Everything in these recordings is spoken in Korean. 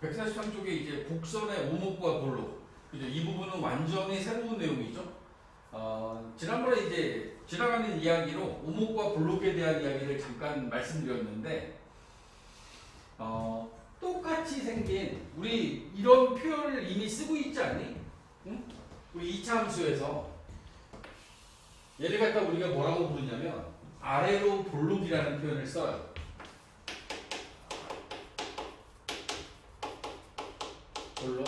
143쪽에 이제 곡선의 오목과 볼록. 그죠? 이 부분은 완전히 새로운 내용이죠. 지난번에 이제 지나가는 이야기로 오목과 볼록에 대한 이야기를 잠깐 말씀드렸는데, 똑같이 생긴 우리 이런 표현을 이미 쓰고 있지 않니? 응? 우리 2차 함수에서 얘를 갖다 우리가 뭐라고 부르냐면 아래로 볼록이라는 표현을 써요. 볼록.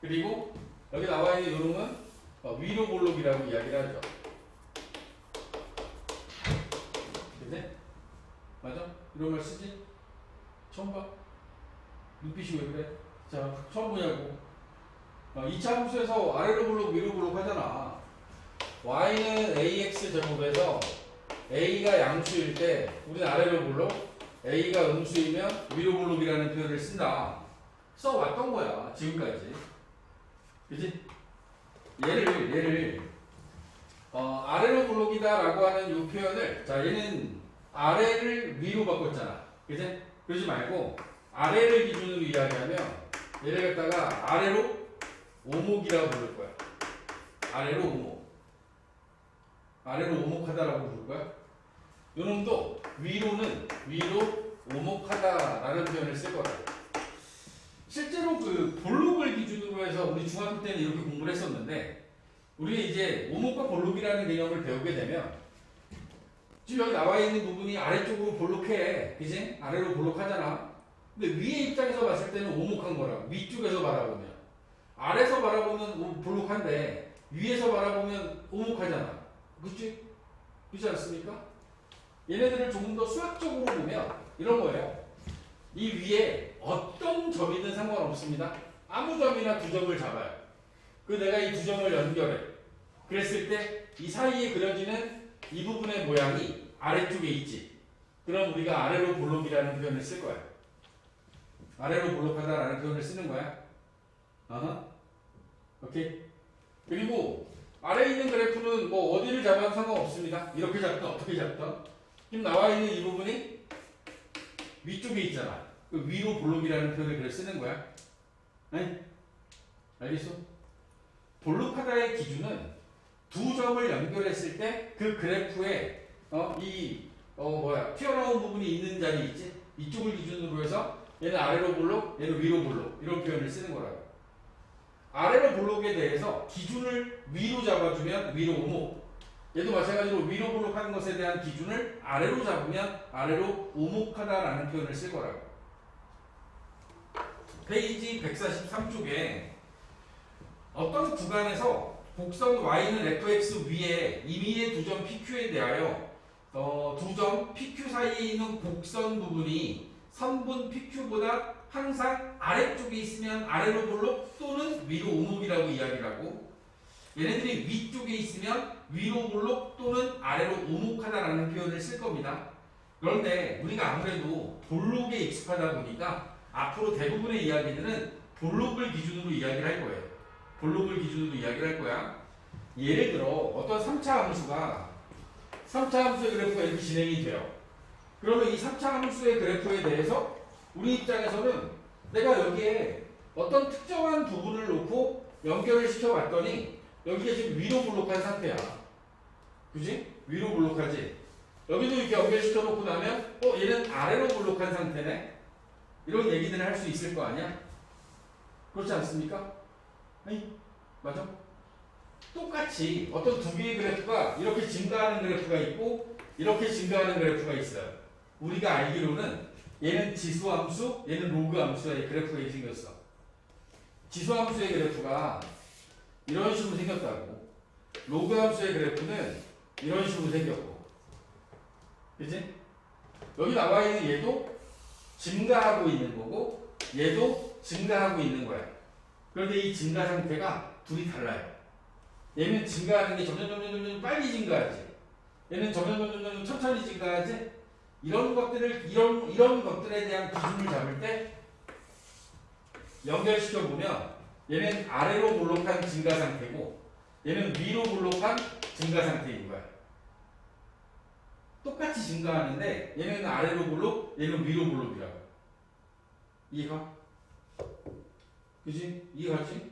그리고 여기 나와 있는 요놈은 위로 볼록이라고 이야기를 하죠. 그지? 맞아? 이런 말 쓰지? 처음 봐? 눈빛이 왜 그래? 자, 처음 보냐고. 2차 함수에서 아래로 볼록, 위로 볼록 하잖아. y는 ax 제곱에서 a가 양수일 때 우리는 아래로 볼록, a가 음수이면 위로 볼록이라는 표현을 쓴다. 써왔던 거야, 지금까지. 그지? 얘를 아래로 볼록이다라고 하는 이 표현을, 자, 얘는 아래를 위로 바꿨잖아. 그지? 그러지 말고 아래를 기준으로 이야기하면 얘를 갖다가 아래로 오목이라고 부를 거야. 아래로 오목. 아래로 오목하다라고 부를 거야. 요놈도 위로는 위로 오목하다라는 표현을 쓸 거다. 실제로 그 볼록을 기준으로 해서 우리 중학교 때는 이렇게 공부를 했었는데, 우리 이제 오목과 볼록이라는 개념을 배우게 되면 지금 여기 나와 있는 부분이 아래쪽으로 볼록해. 그지? 아래로 볼록하잖아. 근데 위의 입장에서 봤을 때는 오목한 거라고. 위쪽에서 바라보면. 아래에서 바라보면 볼록한데 위에서 바라보면 오목하잖아. 그치? 그렇지 않습니까? 얘네들을 조금 더 수학적으로 보면 이런 거예요. 이 위에 어떤 점이든 상관없습니다. 아무 점이나 두 점을 잡아요. 그 내가 이 두 점을 연결해. 그랬을 때 이 사이에 그려지는 이 부분의 모양이 아래쪽에 있지. 그럼 우리가 아래로 볼록이라는 표현을 쓸 거야. 아래로 볼록하다라는 표현을 쓰는 거야. 오케이. 그리고 아래에 있는 그래프는 뭐 어디를 잡아도 상관없습니다. 이렇게 잡든 어떻게 잡든. 지금 나와 있는 이 부분이 위쪽에 있잖아. 그 위로 볼록이라는 표현을 그래 쓰는 거야. 네? 알겠어? 볼록하다의 기준은 두 점을 연결했을 때 그 그래프에 튀어나온 부분이 있는 자리 있지? 이쪽을 기준으로 해서 얘는 아래로 볼록, 얘는 위로 볼록 이런 표현을 쓰는 거라고. 아래로 볼록에 대해서 기준을 위로 잡아주면 위로 오목. 얘도 마찬가지로 위로 볼록하는 것에 대한 기준을 아래로 잡으면 아래로 오목하다라는 표현을 쓸 거라고. 페이지 143쪽에 어떤 구간에서 곡선 y는 fx 위에 임의의 두 점 pq에 대하여 두 점 pq 사이에 있는 곡선 부분이 선분 pq보다 항상 아래쪽에 있으면 아래로 볼록 또는 위로 오목이라고 이야기를 하고, 얘네들이 위쪽에 있으면 위로 볼록 또는 아래로 오목하다라는 표현을 쓸 겁니다. 그런데 우리가 아무래도 볼록에 익숙하다 보니까 앞으로 대부분의 이야기들은 볼록을 기준으로 이야기를 할 거예요. 볼록을 기준으로 이야기를 할 거야. 예를 들어 어떤 3차 함수가 3차 함수의 그래프가 이렇게 진행이 돼요. 그러면 이 3차 함수의 그래프에 대해서 우리 입장에서는 내가 여기에 어떤 특정한 부분을 놓고 연결을 시켜봤더니 여기가 지금 위로 볼록한 상태야. 그지? 위로 볼록하지? 여기도 이렇게 연결시켜 놓고 나면 얘는 아래로 볼록한 상태네? 이런 얘기들을 할 수 있을 거 아니야? 그렇지 않습니까? 아니, 맞아? 똑같이 어떤 두 개의 그래프가 이렇게 증가하는 그래프가 있고 이렇게 증가하는 그래프가 있어요. 우리가 알기로는 얘는 지수함수, 얘는 로그함수의 그래프가 이렇게 생겼어. 지수함수의 그래프가 이런 식으로 생겼다고. 로그함수의 그래프는 이런 식으로 생겼고. 그치? 여기 나와 있는 얘도 증가하고 있는 거고 얘도 증가하고 있는 거야. 그런데 이 증가 상태가 둘이 달라요. 얘는 증가하는 게 점점 빨리 증가하지. 얘는 점점 천천히 증가하지. 이런 것들을 이런 것들에 대한 기준을 잡을 때 연결시켜 보면 얘는 아래로 볼록한 증가 상태고 얘는 위로 볼록한 증가 상태인 거야. 똑같이 증가하는데 얘는 아래로 볼록, 얘는 위로 볼록이라고. 이해가? 그지? 이해가지?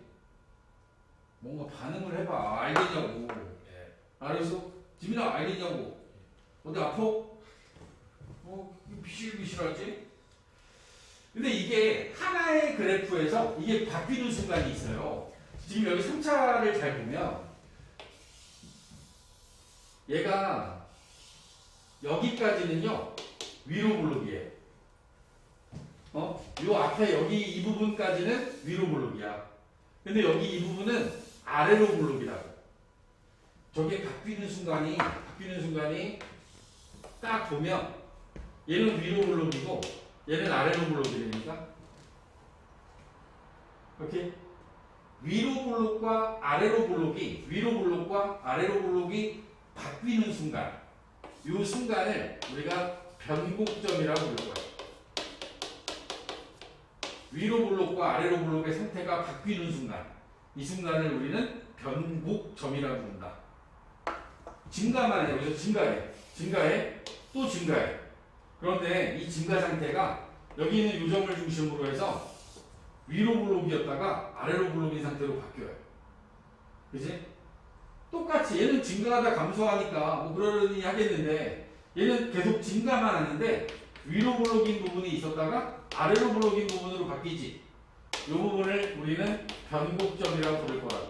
뭔가 반응을 해봐. 알겠냐고. 예. 알았어? 지민아 알겠냐고. 어디 아파? 비실비실하지? 근데 이게 하나의 그래프에서 이게 바뀌는 순간이 있어요. 지금 여기 3차를 잘 보면 얘가 여기까지는요 위로 블록이에요. 요 앞에 여기 이 부분까지는 위로 블록이야. 근데 여기 이 부분은 아래로 블록이라고. 저게 바뀌는 순간이 딱 보면 얘는 위로 블록이고 얘는 아래로 블록이 되니까 오케이? 위로 블록과 아래로 블록이 바뀌는 순간 이 순간을 우리가 변곡점이라고 부를 거예요. 위로 블록과 아래로 블록의 상태가 바뀌는 순간 이 순간을 우리는 변곡점이라고 부른다. 증가만 해요. 그래서 증가해 또 증가해. 그런데 이 증가 상태가 여기 있는 요점을 중심으로 해서 위로 블록이었다가 아래로 블록인 상태로 바뀌어요. 그지? 똑같이 얘는 증가하다 감소하니까 뭐 그러려니 하겠는데 얘는 계속 증가만 하는데 위로 블록인 부분이 있었다가 아래로 블록인 부분으로 바뀌지. 이 부분을 우리는 변곡점이라고 부를 거라고.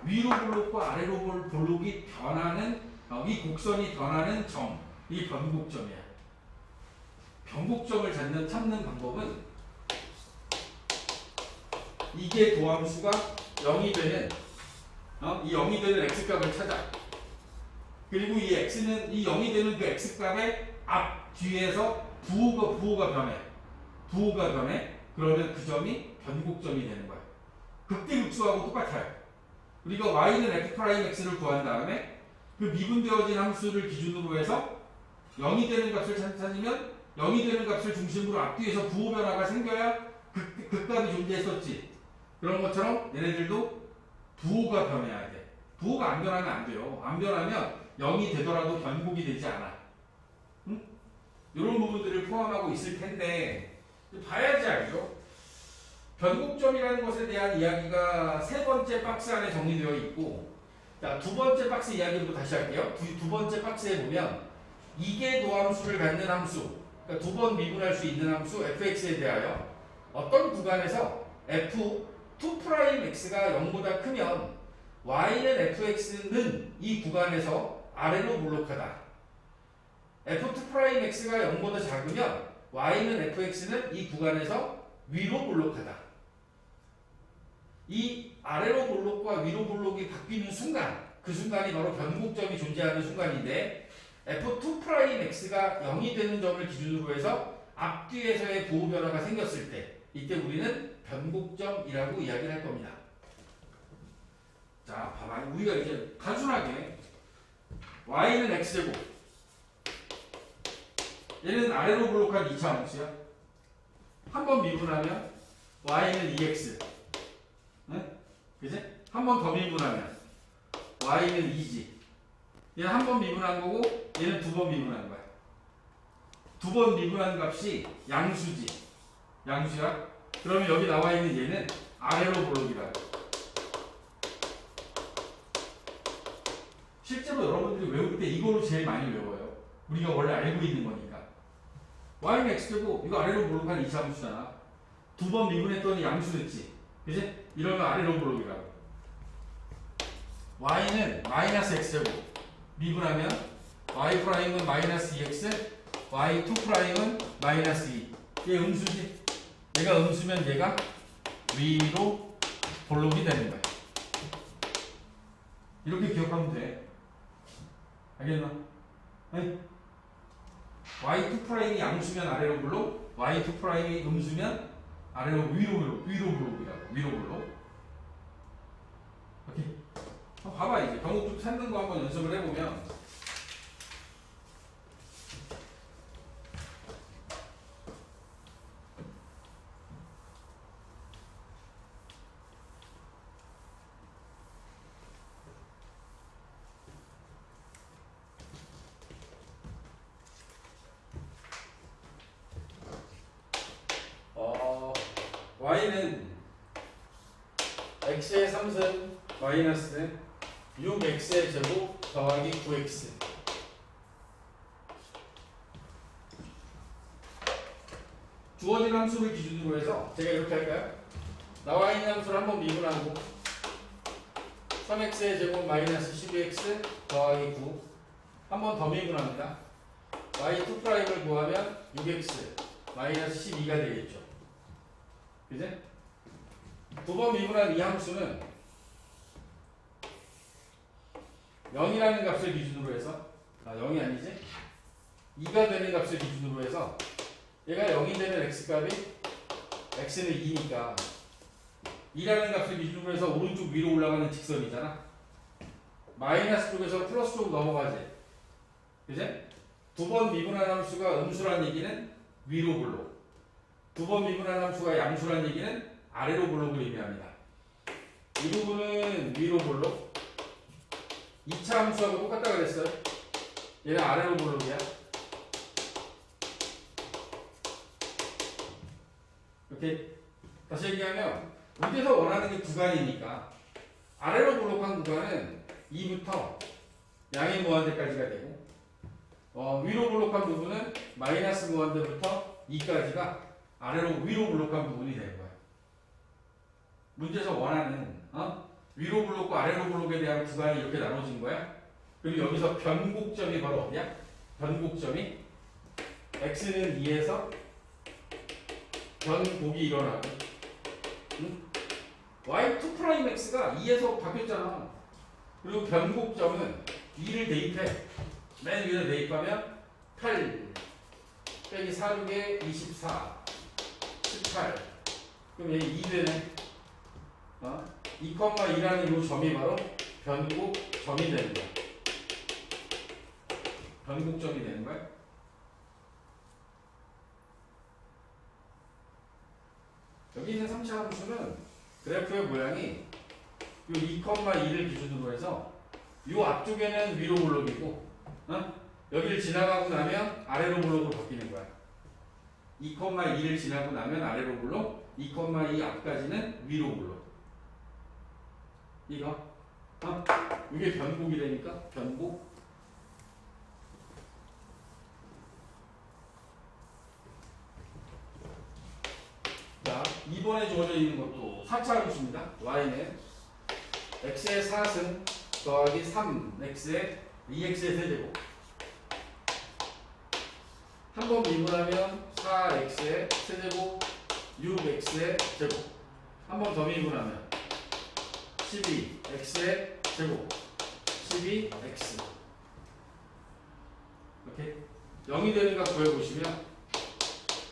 위로 블록과 아래로 블록이 변하는 이 곡선이 변하는 점, 이 변곡점이야. 변곡점을 찾는 방법은 이게 도함수가 0이 되는 이 0이 되는 x값을 찾아. 그리고 이 x는 이 0이 되는 그 x값의 앞 뒤에서 부호가 변해. 그러면 그 점이 변곡점이 되는 거야. 극대극소하고 똑같아요. 우리가 y는 f'x를 구한 다음에 그 미분되어진 함수를 기준으로 해서 0이 되는 값을 찾으면 0이 되는 값을 중심으로 앞뒤에서 부호 변화가 생겨야 극값이 존재했었지. 그런 것처럼 얘네들도 부호가 변해야 돼. 부호가 안 변하면 안 돼요. 안 변하면 0이 되더라도 변곡이 되지 않아. 응? 이런 부분들을 포함하고 있을 텐데 봐야지 알죠. 변곡점이라는 것에 대한 이야기가 세 번째 박스 안에 정리되어 있고, 자, 두 번째 박스 이야기부터 다시 할게요. 두 번째 박스에 보면 이계 도함수를 갖는 함수, 그러니까 두 번 미분할 수 있는 함수 fx에 대하여 어떤 구간에서 f2'x가 0보다 크면 y는 fx는 이 구간에서 아래로 블록하다. f2'x가 0보다 작으면 y는 fx는 이 구간에서 위로 블록하다. 이 아래로 블록과 위로 블록이 바뀌는 순간, 그 순간이 바로 변곡점이 존재하는 순간인데 f2'x가 0이 되는 점을 기준으로 해서 앞뒤에서의 부호 변화가 생겼을 때 이때 우리는 변곡점이라고 이야기를 할 겁니다. 자, 봐봐. 우리가 이제 단순하게 y는 x제곱, 얘는 아래로 블록한 2차 함수야. 한번 미분하면 y는 2x, 네? 그지? 한 번 더 미분하면 y는 2지. 얘는 한 번 미분한 거고 얘는 두 번 미분한 거야. 두 번 미분한 값이 양수지. 양수야. 그러면 여기 나와 있는 얘는 아래로 블록이라고. 실제로 여러분들이 외울 때 이거로 제일 많이 외워요. 우리가 원래 알고 있는 거니까. y는 x제곱, 이거 아래로 블록한 2차 함수잖아. 두 번 미분했더니 양수 됐지. 그지? 이러면 아래로 블록이라고. y는 마이너스 x제곱 미분하면 y''은 마이너스 2x, y2'은 마이너스 2. 얘 음수지. 얘가 음수면 얘가 위로 블록이 되는 거야. 이렇게 기억하면 돼. 알겠나? 네? y2'이 양수면 아래로 블록, y2'이 음수면 아래로 위로 블록이라고. 위로 블록. 오케이. 봐봐. 이제 변곡점 찾는 거 한번 연습을 해보면 y는 x의 3승 마이너스 6x의 제곱 더하기 9x. 주어진 함수를 기준으로 해서 제가 이렇게 할까요? 나와 있는 함수를 한번 미분하고 3x의 제곱 마이너스 12x 더하기 9 한 번 더 미분합니다. y2'을 구하면 6x 마이너스 12가 되겠죠. 그지? 두 번 미분한 이 함수는 0이라는 값을 기준으로 해서 0이 아니지? 2가 되는 값을 기준으로 해서 얘가 0이 되는 x값이 x는 2니까 2라는 값을 기준으로 해서 오른쪽 위로 올라가는 직선이잖아. 마이너스 쪽에서 플러스 쪽으로 넘어가지. 그지? 두 번 미분한 함수가 음수란 얘기는 위로 볼록, 두 번 미분한 함수가 양수란 얘기는 아래로 볼록을 의미합니다. 이 부분은 위로 볼록, 2차 함수하고 똑같다 그랬어요. 얘는 아래로 볼록이야. 이렇게 다시 얘기하면 문제에서 원하는 게 구간이니까 아래로 볼록한 구간은 2부터 양의 무한대까지가 되고 위로 볼록한 부분은 마이너스 무한대부터 2까지가 아래로 위로 볼록한 부분이 되는 거야. 문제에서 원하는 위로 볼록과 아래로 볼록에 대한 구간이 이렇게 나눠진 거야. 그리고 여기서 변곡점이 바로 어디야? 변곡점이 x는 2에서 변곡이 일어나고 y2'x가 2에서 바뀌었잖아. 그리고 변곡점은 2를 대입해. 맨 위에 대입하면 8 빼기 4, 6에 24 18 그럼 얘 2 되네. 2,2라는 이 점이 바로 변곡점이 되는 거야. 변곡점이 되는 거야. 여기 있는 3차 함수는 그래프의 모양이 이 2,2를 기준으로 해서 이 앞쪽에는 위로 볼록이고 여기를 지나가고 나면 아래로 볼록으로 바뀌는 거야. 2,2를 지나고 나면 아래로 볼록, 2,2 앞까지는 위로 볼록. 이거 이게 변곡이라니까. 변곡. 자, 이번에 주어져 있는 것도 4차 함수입니다. y는 x의 4승 더하기 3x의 2x의 세제곱. 한 번 미분하면 4x의 세제곱 6x의 제곱. 한 번 더 미분하면 12x의 제곱 12x. 이렇게 0이 되는 값 구해보시면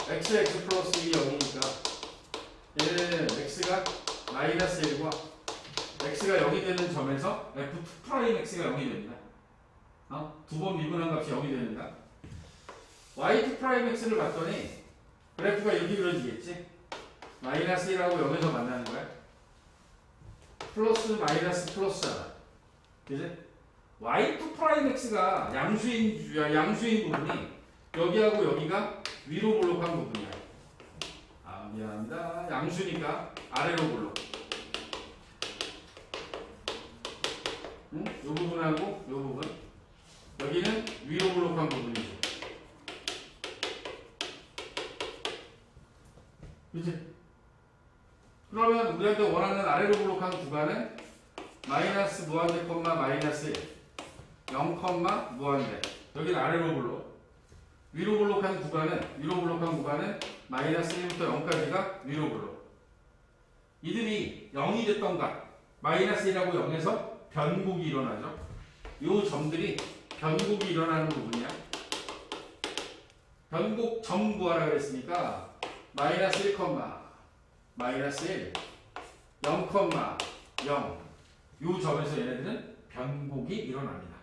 x 플러스 2이 0이니까 얘는 x가 마이너스 1과 x가 0이 되는 점에서 f2'x가 0이 됩니다. 두 번 미분한 값이 0이 됩니다. y2'x를 봤더니 그래프가 이렇게 그려지겠지. 마이너스 1하고 0에서 만나는 거야. 플러스 마이너스 플러스잖아. 그지? y2'x가 양수인 부분이 여기하고 여기가 위로 볼록한 부분이야. 미안합니다. 양수니까 아래로 볼록. 이 부분하고 이 부분. 여기는 위로 볼록한 부분이죠. 그치? 그러면 우리한테 원하는 아래로 볼록한 구간은 마이너스 무한대 콤마 마이너스 1 0 무한대. 여기는 아래로 볼록. 위로 볼록한 구간은 마이너스 1부터 0까지가 위로 볼록. 이들이 0이 됐던 값 마이너스 1하고 0에서 변곡이 일어나죠. 이 점들이 변곡이 일어나는 부분이야. 변곡점 구하라 그랬으니까 마이너스 1, 마이너스 1, 0, 0. 이 점에서 얘네들은 변곡이 일어납니다.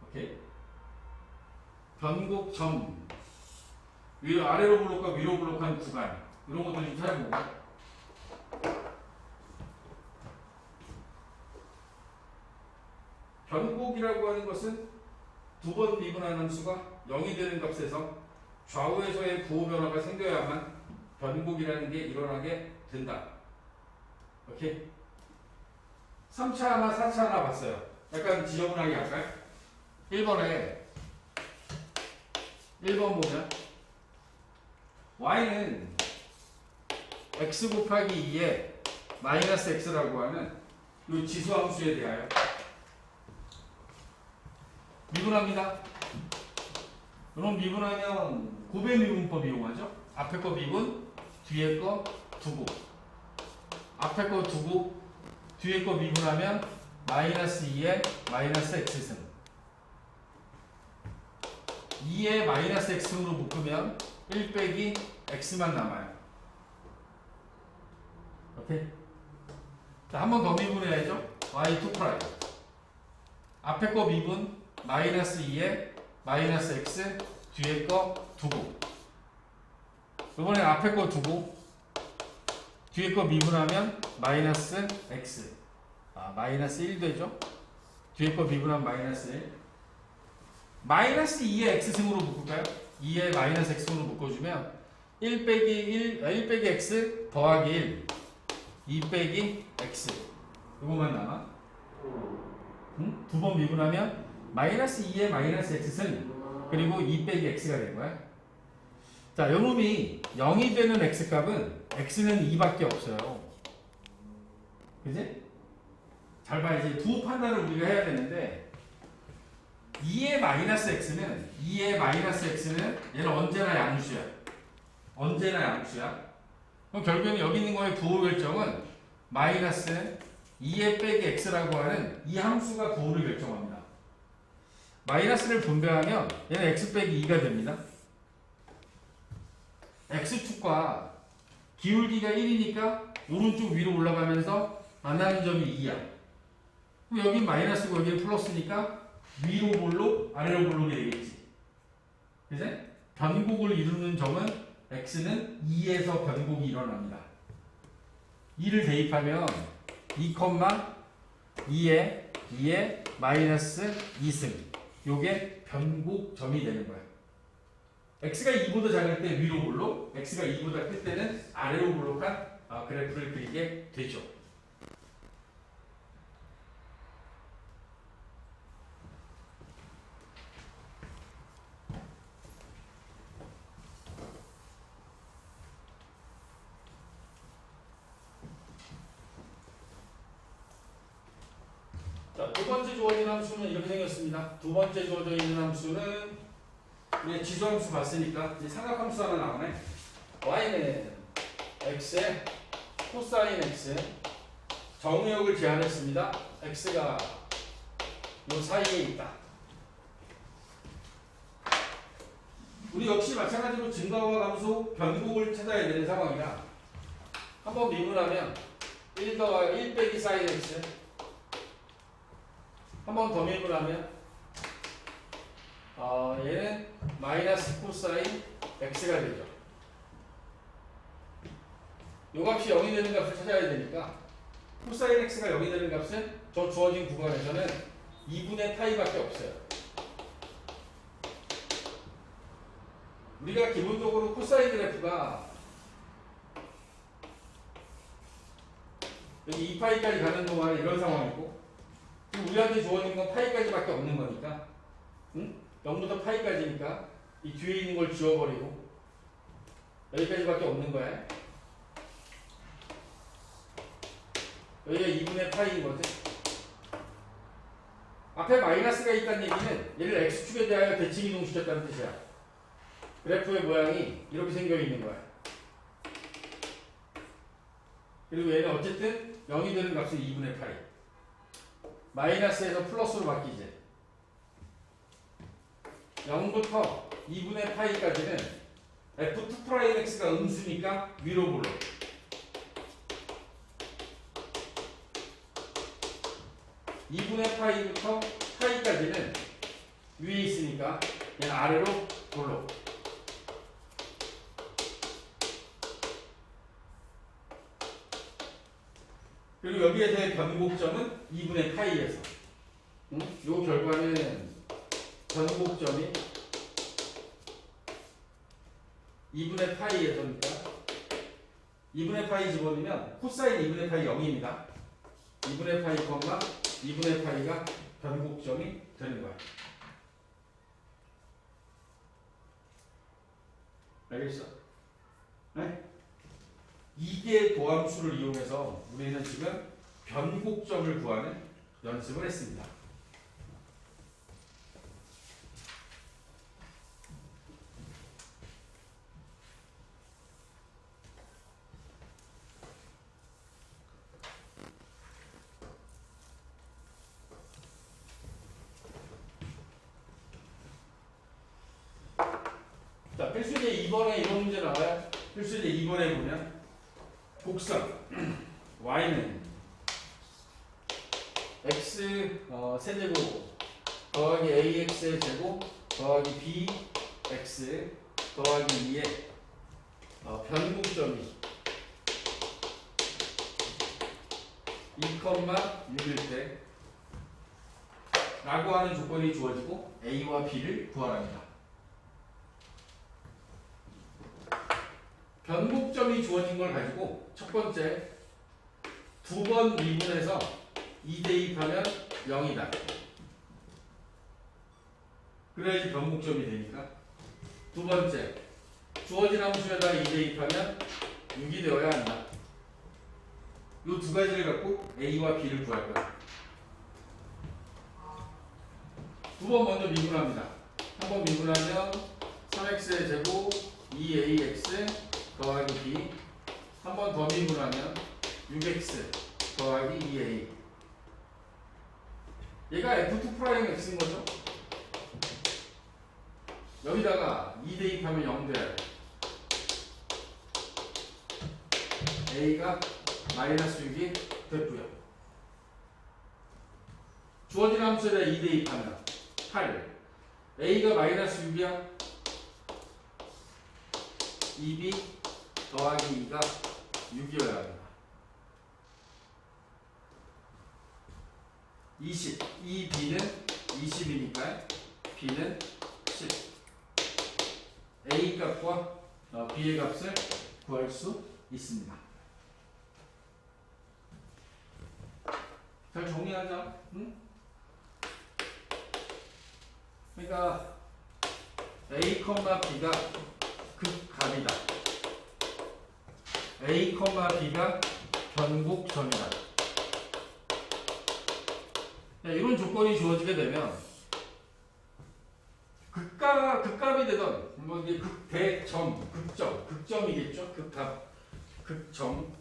오케이? 변곡점, 아래로 볼록과 위로 볼록한 구간 이런 것들 좀 찾아보고. 변곡이라고 하는 것은 두 번 미분한 함수가 0이 되는 값에서 좌우에서의 부호 변화가 생겨야만 변곡이라는 게 일어나게 된다. 오케이? 3차 하나, 4차 하나 봤어요. 약간 지저분하게 할까요? 1번 보면 y는 x 곱하기 2에 마이너스 x라고 하는 이 지수함수에 대하여 미분합니다. 그럼 미분하면 고배 미분법 이용하죠. 앞에 거 미분, 뒤에 거 두고, 앞에 거 두고 뒤에 거 미분하면 마이너스 2에 마이너스 x승, 2에 마이너스 x승으로 묶으면 1 빼기 x만 남아요. 오케이? 자, 한 번 더 미분해야죠. y2 프라임. 앞에 거 미분 마이너스 2에 마이너스 x, 뒤에 거 두고, 이번엔 앞에 거 두고 뒤에 거 미분하면 마이너스 x, 마이너스 1 되죠. 뒤에 거 미분하면 마이너스 1. 마이너스 2에 x승으로 묶을까요? 2에 마이너스 x승으로 묶어주면 1 빼기 x 더하기 1, 2 빼기 x, 이거만 남아. 응? 두 번 미분하면 마이너스 2에 마이너스 x승, 그리고 2 빼기 x가 된 거야. 자, 요놈이 0이 되는 x값은 x는 2밖에 없어요. 그지? 잘 봐야지. 부호 판단을 우리가 해야 되는데 2의 마이너스 x는 얘는 언제나 양수야. 언제나 양수야. 그럼 결국에는 여기 있는 거의 부호 결정은 마이너스 2의 빼기 x라고 하는 이 함수가 부호를 결정합니다. 마이너스를 분배하면 얘는 x 빼기 2가 됩니다. x축과 기울기가 1이니까 오른쪽 위로 올라가면서 만나는 점이 2야. 그럼 여기 마이너스고 여기 플러스니까 위로 볼록 아래로 볼록이 되겠지. 그치? 변곡을 이루는 점은 x는 2에서 변곡이 일어납니다. 2를 대입하면 2,2에 마이너스 2승, 요게 변곡점이 되는 거야. x가 2보다 작을 때 위로 볼록, x가 2보다 클 때는 아래로 볼록한 그래프를 그리게 되죠. 자, 두 번째 주어진 함수는 이렇게 생겼습니다. 두 번째 주어져 있는 함수는 우리 지수함수 봤으니까 이제 삼각함수 하나 나오네. y는 x에 코사인 x, 정의역을 제한했습니다. x가 요 사이에 있다. 우리 역시 마찬가지로 증가와 감소, 변곡을 찾아야 되는 상황이라 한번 미분하면 1 빼기 사인 x, 한 번 더 미분하면 얘는 마이너스 코사인 x가 되죠. 요 값이 0이 되는 값을 찾아야 되니까 코사인 x가 0이 되는 값은 저 주어진 구간에서는 2분의 파이밖에 없어요. 우리가 기본적으로 코사인 그래프가 여기 2파이까지 가는 동안에 이런 상황이고, 지금 우리한테 주어진 건 파이까지밖에 없는 거니까, 응? 0부터 파이까지니까 이 뒤에 있는 걸 지워버리고 여기까지밖에 없는 거야. 여기가 2분의 파이인 거지. 앞에 마이너스가 있다는 얘기는 얘를 x축에 대하여 대칭 이동시켰다는 뜻이야. 그래프의 모양이 이렇게 생겨 있는 거야. 그리고 얘는 어쨌든 0이 되는 값은 2분의 파이. 마이너스에서 플러스로 바뀌지. 0부터 2분의 파이까지는 f2'x가 음수니까 위로 볼록. (2분의 파이부터 파이까지는 위에 있으니까 얘는 아래로 볼록. 그리고 여기에 대해 변곡점은 2분의 파이에서. 요 결과는 변곡점이 2분의 파이에서니까 2분의 파이 집어넣으면 코사인 2분의 파이 0입니다. 2분의 파이, 2분의 파이가 변곡점이 되는 거야. 알겠어? 네? 이게 도함수를 이용해서 우리는 지금 변곡점을 구하는 연습을 했습니다. 자, 필수제 2번에 이런 문제 나와요. 필수제 2번에 보면 곡선 y는 x 세제곱 더하기 ax의 제곱 더하기 bx 더하기 2의 변곡점이 2,6일 때 라고 하는 조건이 주어지고 a와 b를 구하랍니다. 변곡점이 주어진 걸 가지고 첫 번째 두 번 미분해서 2 대입하면 0이다. 그래야지 변곡점이 되니까. 두 번째 주어진 함수에다 2 대입하면 6이 되어야 한다. 이 두 가지를 갖고 a와 b를 구할 거야. 두 번 먼저 미분합니다. 한 번 미분하면 3x의 제곱 2ax 더하기 b, 한 번 더 미분하면 6x 더하기 2a. 얘가 f2'x인 거죠. 여기다가 2 대입하면 0 돼야 돼. a가 마이너스 6이 됐고요. 주어진 함수에다 2 대입하면 8. a가 마이너스 6이야. 2b 더하기 2가 6이어야 합니다. 20. 이 b는 20이니까 b는 10. a 값과 b의 값을 구할 수 있습니다. 잘 정리하자. 응? 그러니까 a, b가 극값이다. a, b가 변곡점이다. 이런 조건이 주어지게 되면 극값이 되던 뭐 이게 극대점, 극점이겠죠. 극값, 극점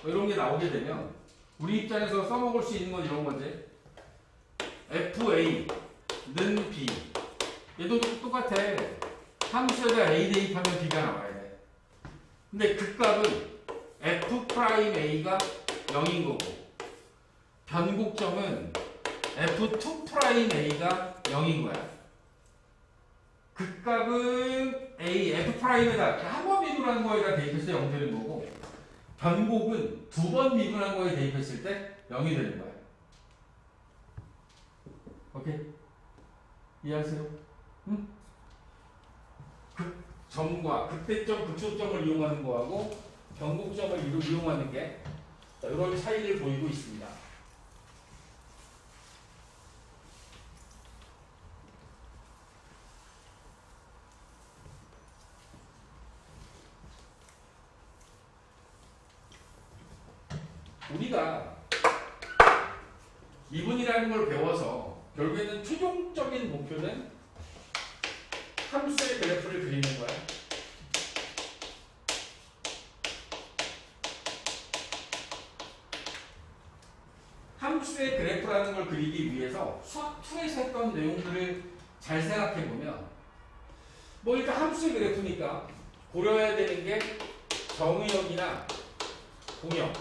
이런 게 나오게 되면 우리 입장에서 써먹을 수 있는 건 이런 거지. FA는 B. 얘도 똑같아. 함수에다 A 대입하면 B가 나와야 돼. 근데 극값은 F'A가 0인 거고 변곡점은 F2'A가 0인 거야. 극값은 F'에다 한 번 미분한 거에다 대입했을 때 0 되는 거고 변곡은 두 번 미분한 거에 대입했을 때 0이 되는 거야. 오케이? 이해하세요? 응? 극점과 극대점, 극소점을 이용하는 거하고 변곡점을 이용하는 게 이런 차이를 보이고 있습니다. 우리가 미분이라는 걸 배워서 결국에는 최종적인 목표는 함수의 그래프를 그리는 거야. 함수의 그래프라는 걸 그리기 위해서 수학 2에서 했던 내용들을 잘 생각해 보면 뭐 일단 함수의 그래프니까 고려해야 되는 게 정의역이나 공역.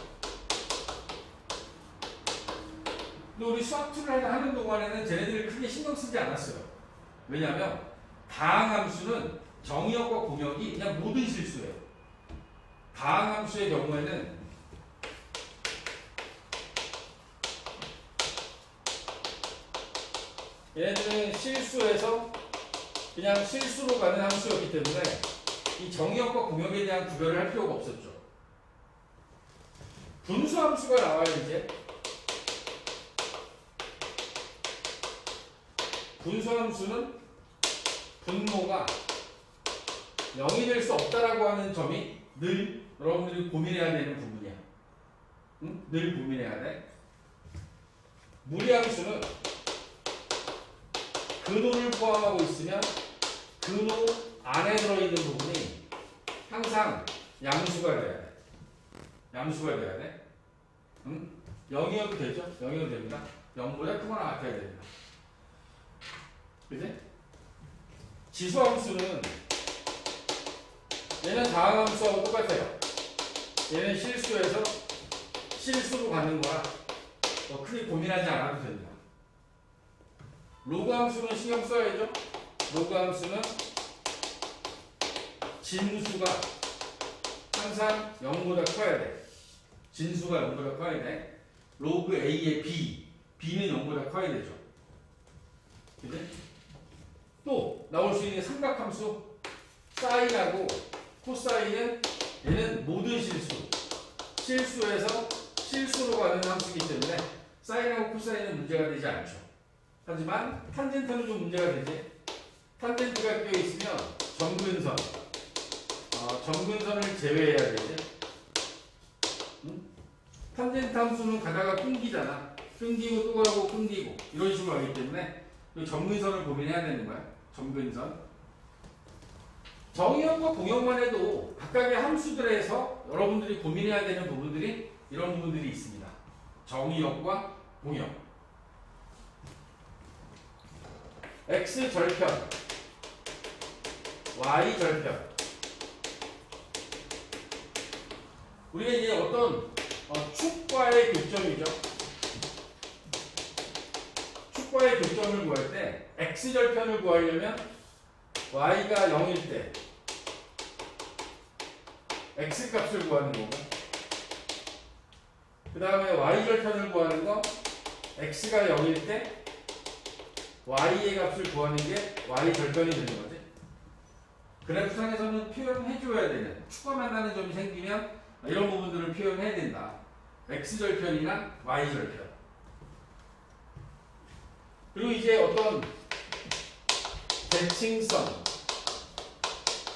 근데 우리 수학 2를 하는 동안에는 쟤네들을 크게 신경 쓰지 않았어요. 왜냐하면 다항함수는 정의역과 공역이 그냥 모든 실수예요. 다항함수의 경우에는 얘네들은 실수에서 그냥 실수로 가는 함수였기 때문에 이 정의역과 공역에 대한 구별을 할 필요가 없었죠. 분수 함수가 나와요. 이제 분수 함수는 분모가 0이 될 수 없다라고 하는 점이 늘 여러분들이 고민해야 되는 부분이야. 응? 늘 고민해야 돼. 무리함수는 근호를 포함하고 있으면 근호 안에 들어있는 부분이 항상 양수가 돼야 돼. 양수가 돼야 돼. 응? 0이어도 되죠? 0이어도 됩니다. 0보다 크거나 같아야 됩니다. 그지? 지수함수는 얘는 다항함수하고 똑같아요. 얘는 실수에서 실수로 가는 거라 크게 고민하지 않아도 됩니다. 로그 함수는 신경 써야죠. 로그 함수는 진수가 항상 0보다 커야 돼. 진수가 0보다 커야 돼. 로그 A의 B, B는 0보다 커야 되죠. 그치? 또 나올 수 있는 삼각함수 사인하고 코사인은 얘는 모든 실수에서 실수로 가는 함수이기 때문에 사인하고 코사인은 문제가 되지 않죠. 하지만 탄젠트는 좀 문제가 되지. 탄젠트가 껴있으면 점근선을 제외해야 되지. 응? 탄젠트 함수는 가다가 끊기잖아. 끊기고 또 가고 끊기고 이런 식으로 하기 때문에 점근선을 고민해야 되는 거야. 점근선. 정의역과 공역만 해도 각각의 함수들에서 여러분들이 고민해야 되는 부분들이 이런 부분들이 있습니다. 정의역과 공역. X 절편, Y 절편. 우리가 이제 어떤 축과의 교점이죠. 축과의 교점을 구할 때 X 절편을 구하려면 Y가 0일 때 X 값을 구하는 거고, 그 다음에 Y 절편을 구하는 거 X가 0일 때 Y의 값을 구하는 게 Y 절편이 되는 거지. 그래프상에서는 표현해줘야 되는, 축과 만나는 점이 생기면 이런 부분들을 표현해야 된다. X 절편이나 Y 절편. 그리고 이제 어떤 대칭성,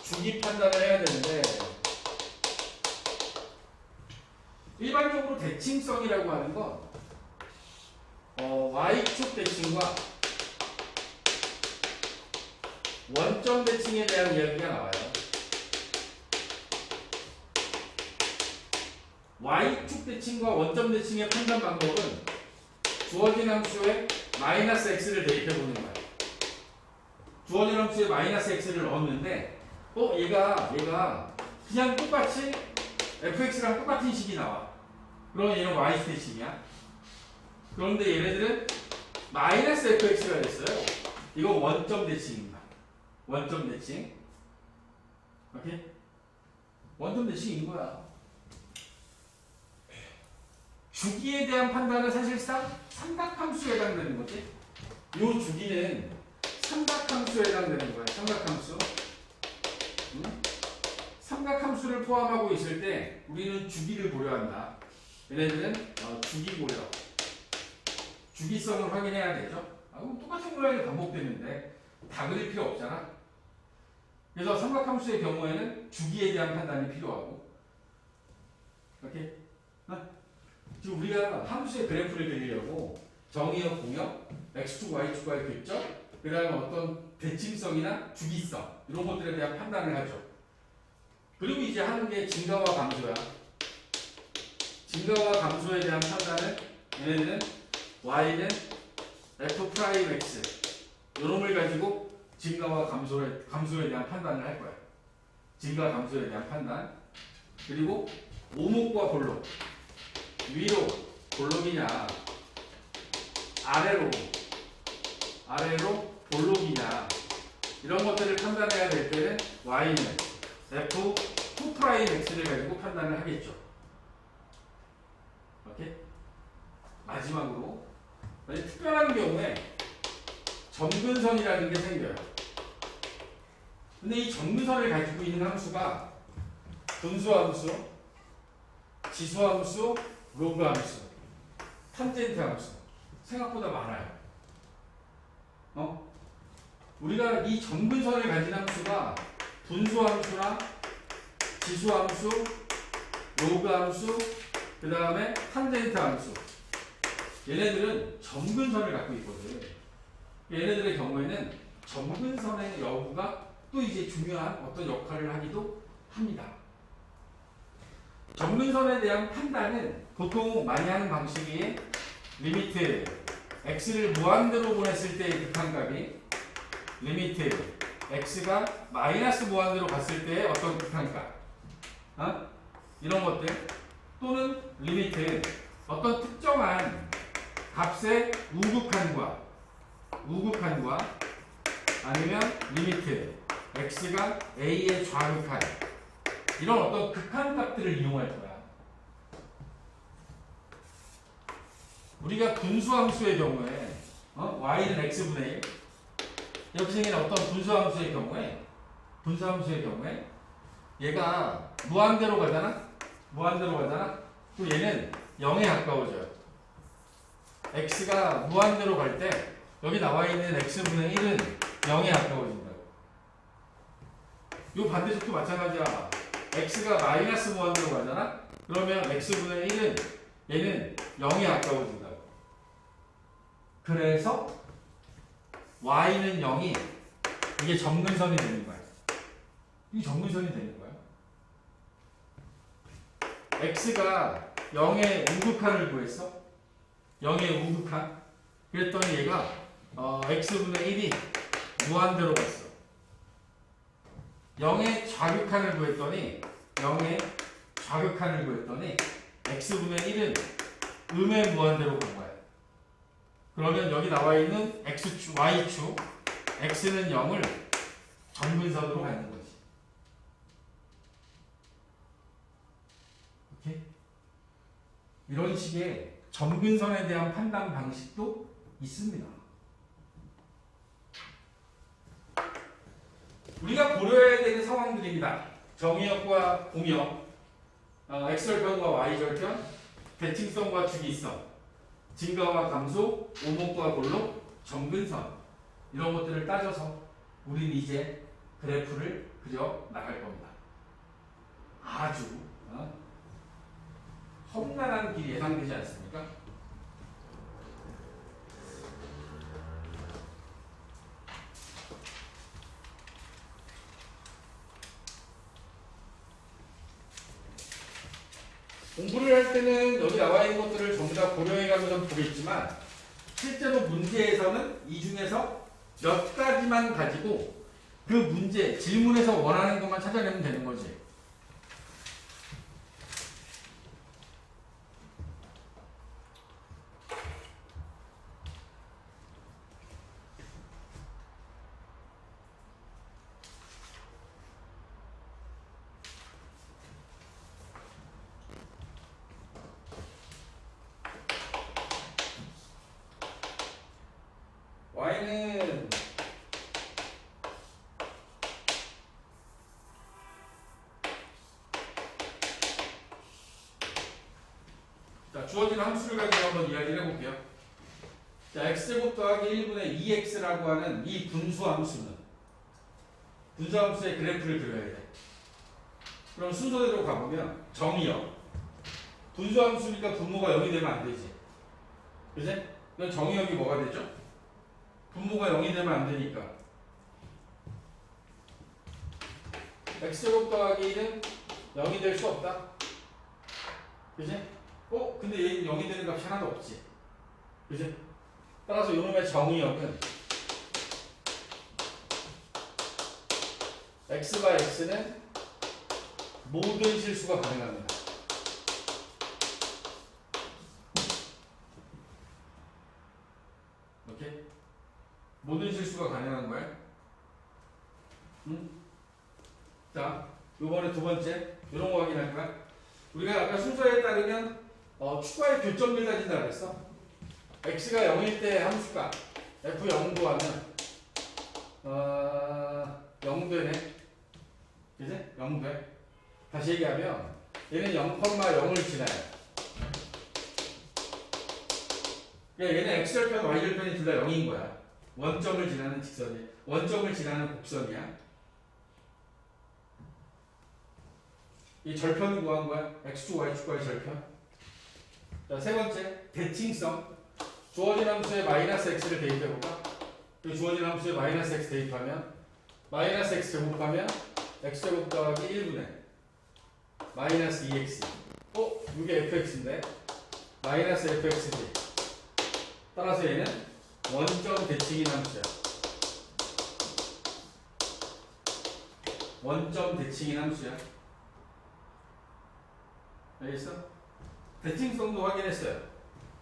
주기 판단을 해야 되는데, 일반적으로 대칭성이라고 하는 건 Y축 대칭과 원점 대칭에 대한 이야기가 나와요. Y축 대칭과 원점 대칭의 판단 방법은 주어진 함수에 마이너스 x를 대입해 보는 거예요. 주어진 함수에 마이너스 x를 넣었는데 얘가 그냥 똑같이 fx랑 똑같은 식이 나와. 그러면 얘는 y 대칭이야. 그런데 얘네들은 마이너스 fx가 됐어요. 이거 원점 대칭입니다. 원점 대칭. 오케이? 원점 대칭인 거야. 주기에 대한 판단은 사실상 삼각함수에 해당되는 거지. 이 주기는 삼각함수에 해당되는 거야. 삼각함수. 삼각함수를 포함하고 있을 때 우리는 주기를 고려한다. 얘네들은 주기 고려. 주기성을 확인해야 되죠. 똑같은 모양이 반복되는데 다 그릴 필요 없잖아. 그래서 삼각함수의 경우에는 주기에 대한 판단이 필요하고. 오케이? 지금 우리가 함수의 그래프를 그리려고 정의역, 공역, x축, y축과의 교점, 그 다음에 어떤 대칭성이나 주기성 이런 것들에 대한 판단을 하죠. 그리고 이제 하는 게 증가와 감소야. 증가와 감소에 대한 판단은 얘네들은 y는 f'x 요놈을 가지고 증가와 감소에 대한 판단을 할 거야. 증가 감소에 대한 판단. 그리고 오목과 볼록. 위로 볼록이냐 아래로 볼록이냐 이런 것들을 판단해야 될 때는 y는 f'(x를) 가지고 판단을 하겠죠. 오케이? 마지막으로 특별한 경우에 점근선이라는 게 생겨요. 근데 이 정근선을 가지고 있는 함수가 분수함수, 지수함수, 로그함수, 탄젠트 함수 생각보다 많아요. 우리가 이 정근선을 가진 함수가 분수함수나 지수함수, 로그함수, 그 다음에 탄젠트 함수, 얘네들은 정근선을 갖고 있거든. 얘네들의 경우에는 정근선의 여부가 또 이제 중요한 어떤 역할을 하기도 합니다. 정근선에 대한 판단은 보통 많이 하는 방식이 리미트 x를 무한대로 보냈을 때의 극한값이 리미트 x가 마이너스 무한대로 갔을 때의 어떤 극한값, 이런 것들, 또는 리미트 어떤 특정한 값의 우극한과 아니면 리미트 x가 a의 좌극한, 이런 어떤 극한값들을 이용할 거야. 우리가 분수함수의 경우에 y는 x분의 1 이렇게 생긴 어떤 분수함수의 경우에 얘가 무한대로 가잖아. 또 얘는 0에 가까워져요. x가 무한대로 갈 때 여기 나와 있는 x분의 1은 0에 가까워진다고. 요 반대쪽도 마찬가지야. x가 마이너스 무한대로 가잖아. 그러면 x분의 1은 얘는 0에 가까워진다고. 그래서 y는 0이 이게 정근선이 되는 거야. 이게 정근선이 되는 거야. x가 0의 우극한을 구했어. 0의 우극한. 그랬더니 얘가 x분의 1이 무한대로 갔어. 0의 좌극한을 구했더니 x분의 1은 음의 무한대로 간 거야. 그러면 여기 나와 있는 x축, y축, x는 0을 정근선으로 갖는 거지. 오케이? 이런 식의 정근선에 대한 판단 방식도 있습니다. 우리가 고려해야 되는 상황들입니다. 정의역과 공역, x절편과 y절편, 대칭성과 주기성, 증가와 감소, 오목과 골록, 정근선, 이런 것들을 따져서 우리는 이제 그래프를 그려 나갈 겁니다. 아주 험난한 길이 예상되지 않습니까? 공부를 할 때는 여기 나와 있는 것들을 전부 다 고려해가면서 보겠지만 실제로 문제에서는 이 중에서 몇 가지만 가지고 그 문제, 질문에서 원하는 것만 찾아내면 되는 거지. y는 자, 주어진 함수를 가지고 한번 이야기를 해볼게요. 자, x제곱 더하기 1분의 2x라고 하는 이 분수함수는 분수함수의 그래프를 그려야 돼. 그럼 순서대로 가보면 정의역, 분수함수니까 분모가 0이 되면 안 되지. 그지? 그럼 정의역이 뭐가 되죠? 분모가 0이 되면 안 되니까 x제곱 더하기 1은 0이 될 수 없다. 그지? 근데 얘는 0이 되는 값이 하나도 없지. 그지? 따라서 이놈의 정의역은 x가 x는 모든 실수가 가능합니다. 오케이? 모든 실수가 가능한 거야. 응? 자, 요번에 두 번째 이런 거 확인할 거야. 우리가 아까 순서에 따르면 추가의 교점을 가진다 그랬어. x가 0일 때 함수가 f0 구하면 0 되네. 그지? 0 돼. 다시 얘기하면 얘는 0,0을 지나요. 그러니까 얘는 x절편, y절편이 둘 다 0인 거야. 원점을 지나는 직선이, 원점을 지나는 곡선이야. 이 절편을 구한 거야. x축, y축과의 절편. 자, 세 번째, 대칭성. 주어진 함수에 마이너스 x를 대입해볼까? 그 주어진 함수에 마이너스 x 대입하면 마이너스 x 제곱하면 x제곱 더하기 1분의 마이너스 2x. 이게 fx인데 마이너스 fx지. 따라서 얘는 원점 대칭인 함수야. 원점 대칭인 함수야. 알겠어? 대칭성도 확인했어요.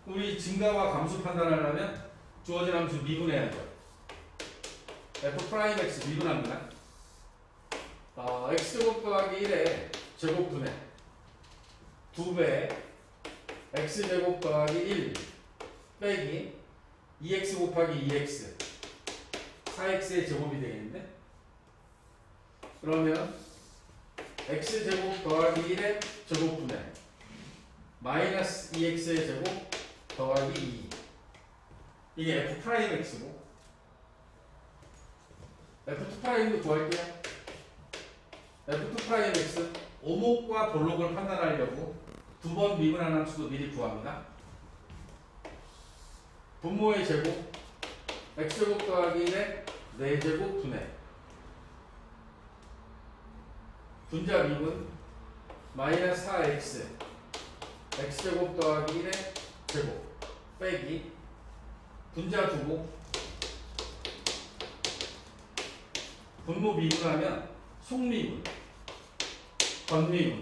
우리 증가와 감수 판단하려면 주어진 함수 미분해야죠. f'x 미분합니다. x제곱 더하기 1의 제곱분의 2배 x제곱 더하기 1 빼기 2x 곱하기 2x 4x의 제곱이 되겠는데? 그러면 x제곱 더하기 1의 제곱분의 마이너스 2x의 제곱 더하기 2 이게 f'x고 f2'도 구할게요. f2'x 오목과 볼록을 판단하려고 두 번 미분한 함수도 미리 구합니다. 분모의 제곱 x제곱 더하기 1의 4제곱 분의 분자 미분 마이너스 4x x제곱 더하기 1의 제곱 빼기 분자 두고 분모 미분하면 속미분 건미분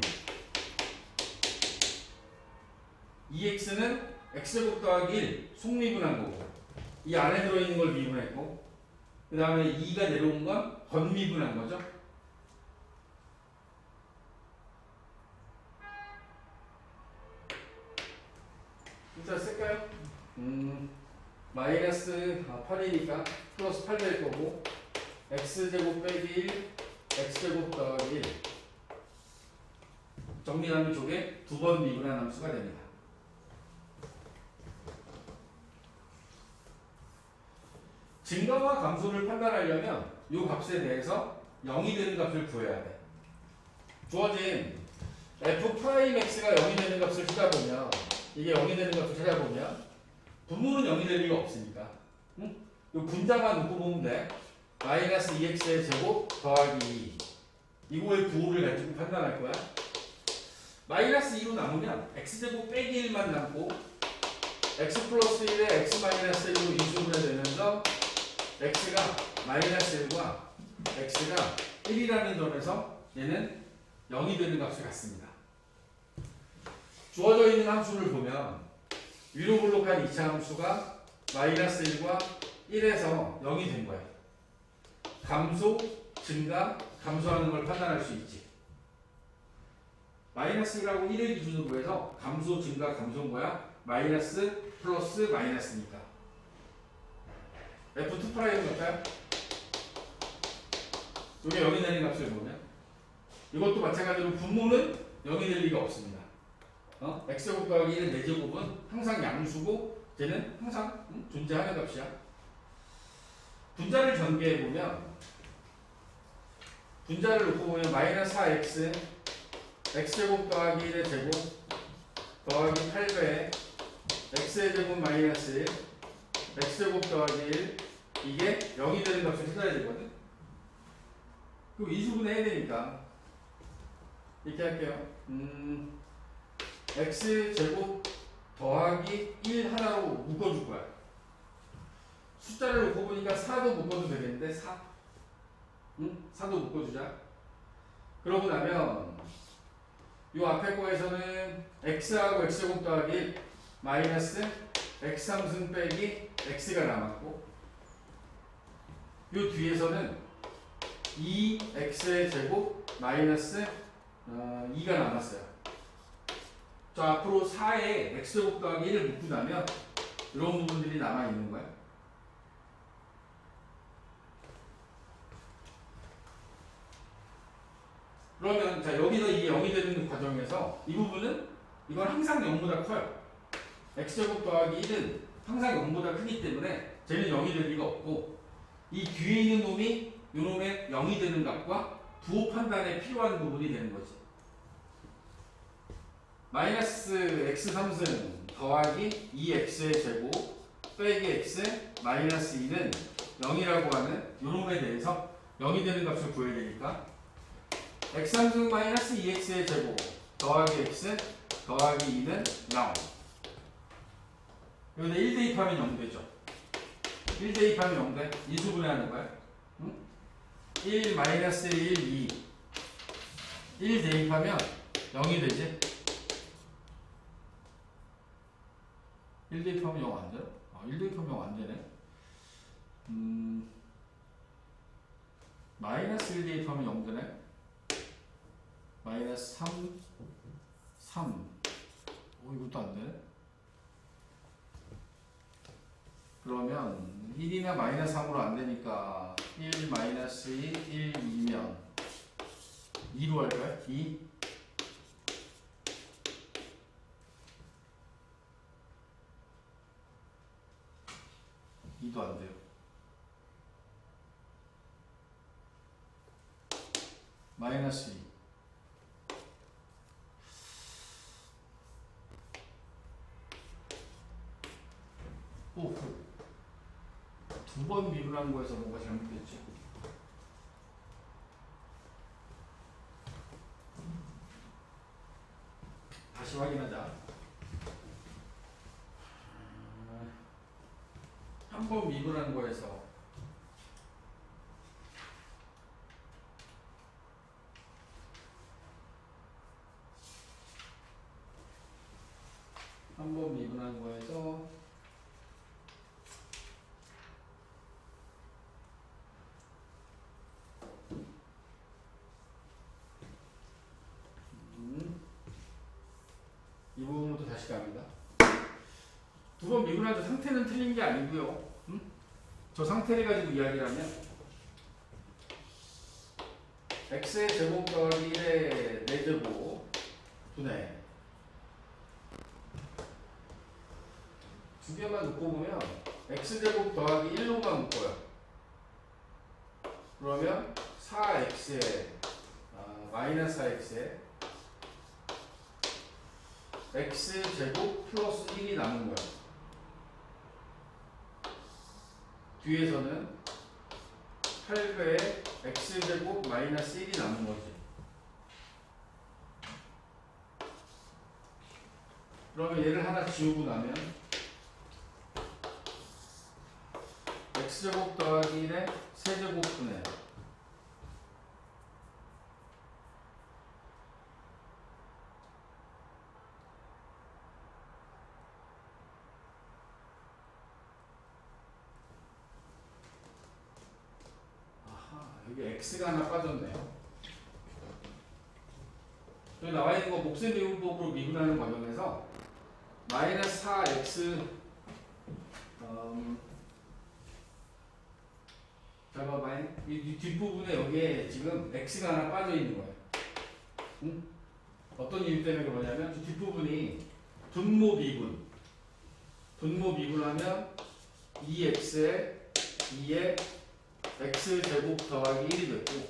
2x는 x제곱 더하기 1 속미분한 거고 이 안에 들어있는 걸 미분했고 그 다음에 2가 내려온 건 건미분한 거죠. 일단 쓸까요? 마이너스 8이니까 플러스 8 될 거고 x제곱 빼기 1 x제곱 더하기 1 정리하면 저게 두 번 미분한 함수가 됩니다. 증가와 감소를 판단하려면 이 값에 대해서 0이 되는 값을 구해야 돼. 주어진 f'x가 0이 되는 값을 찾아보면 이게 0이 되는 값을 찾아보면 분모는 0이 될 리가 없으니까 이 분자만 놓고 보면 돼. 마이너스 2x의 제곱 더하기 2 이거의 부호를 가지고 판단할 거야. 마이너스 2로 남으면 x제곱 빼기 1만 남고 x 플러스 1에 x 마이너스 1로 인수분해 되면서 x가 마이너스 1과 x가 1이라는 점에서 얘는 0이 되는 값을 갖습니다. 주어져 있는 함수를 보면 위로 볼록한 2차 함수가 마이너스 1과 1에서 0이 된 거야. 감소, 증가, 감소하는 걸 판단할 수 있지. 마이너스 1하고 1을 기준으로 해서 감소, 증가, 감소인 거야. 마이너스, 플러스, 마이너스니까. f2' 몇까요? 이게 0이 되는 값을 보면 이것도 마찬가지로 분모는 0이 될 리가 없습니다. x제곱 더하기 1의 4제곱은 항상 양수고 쟤는 항상 존재하는 값이야. 분자를 전개해보면 분자를 놓고 보면 마이너스 4x x제곱 더하기 1의 제곱 더하기 8배 x의 제곱 마이너스 1 x제곱 더하기 1 이게 0이 되는 값을 찾아야 되거든. 그럼 인수분해 해야 되니까 이렇게 할게요. x제곱 더하기 1 하나로 묶어줄 거야. 숫자를 놓고 보니까 4도 묶어도 되겠는데 4? 4도 묶어주자. 그러고 나면 이 앞에 거에서는 x하고 x제곱 더하기 1 마이너스 x3승 빼기 x가 남았고 이 뒤에서는 2x의 제곱 마이너스 2가 남았어요. 자, 앞으로 4에 x제곱 더하기 1을 묶고 나면 이런 부분들이 남아있는 거야. 그러면 자 여기서 이게 0이 되는 과정에서 이 부분은 이건 항상 0보다 커요. x제곱 더하기 1은 항상 0보다 크기 때문에 쟤는 0이 될 리가 없고 이 뒤에 있는 놈이 요 놈의 0이 되는 값과 부호 판단에 필요한 부분이 되는 거지. 마이너스 x 3승 더하기 2x의 제곱 빼기 x 마이너스 2는 0이라고 하는 요 놈에 대해서 0이 되는 값을 구해야 되니까 x 3승 마이너스 2x의 제곱 더하기 x 더하기 2는 0. 여기다 1 대입하면 0 되죠. 1 대입하면 0 돼. 인수분해하는 거야. 응? 1 마이너스 1, 2. 1 대입하면 0이 되지. 1 대입하면 0 안 돼요? 1 대입하면 0 안 되네. 마이너스 1 대입하면 0 되네. 마이너스 3, 3. 이것도 안 되네. 그러면 1이나 마이너스 3으로 안 되니까 1 마이너스 1, 2면 2로 할까요? 2. 이도 안 돼요. 마이너스 2. 오, 두 번 미분한 거에서 뭐가 잘못됐지? 다시 확인하자. 한 번 미분한 거에서 한 번 미분한 거에서 이 부분부터 다시 갑니다. 두 번 미분할 때 상태는 틀린 게 아니고요. 저 상태를 가지고 이야기를 하면 x의 제곱 더하기 1의 4제곱 분의 두 개만 놓고 보면 x제곱 더하기 1로만 묶어요. 그러면 4x에 마이너스 4x에 x제곱 플러스 1이 남은 거야. 뒤에서는 8배에 x제곱 마이너스 1이 남은 거지. 그러면 얘를 하나 지우고 나면 x제곱 더하기 1의 세제곱분의 여기 x가 하나 빠졌네요. 여기 나와 있는 거 목세 미분법으로 미분하는 과정에서 마이너스 4x 잠깐만 이 뒷부분에 여기에 지금 x가 하나 빠져 있는 거예요. 응? 어떤 이유 때문에 그러냐면 이 뒷부분이 분모 미분하면 2x에 2에 x제곱 더하기 1이 됐고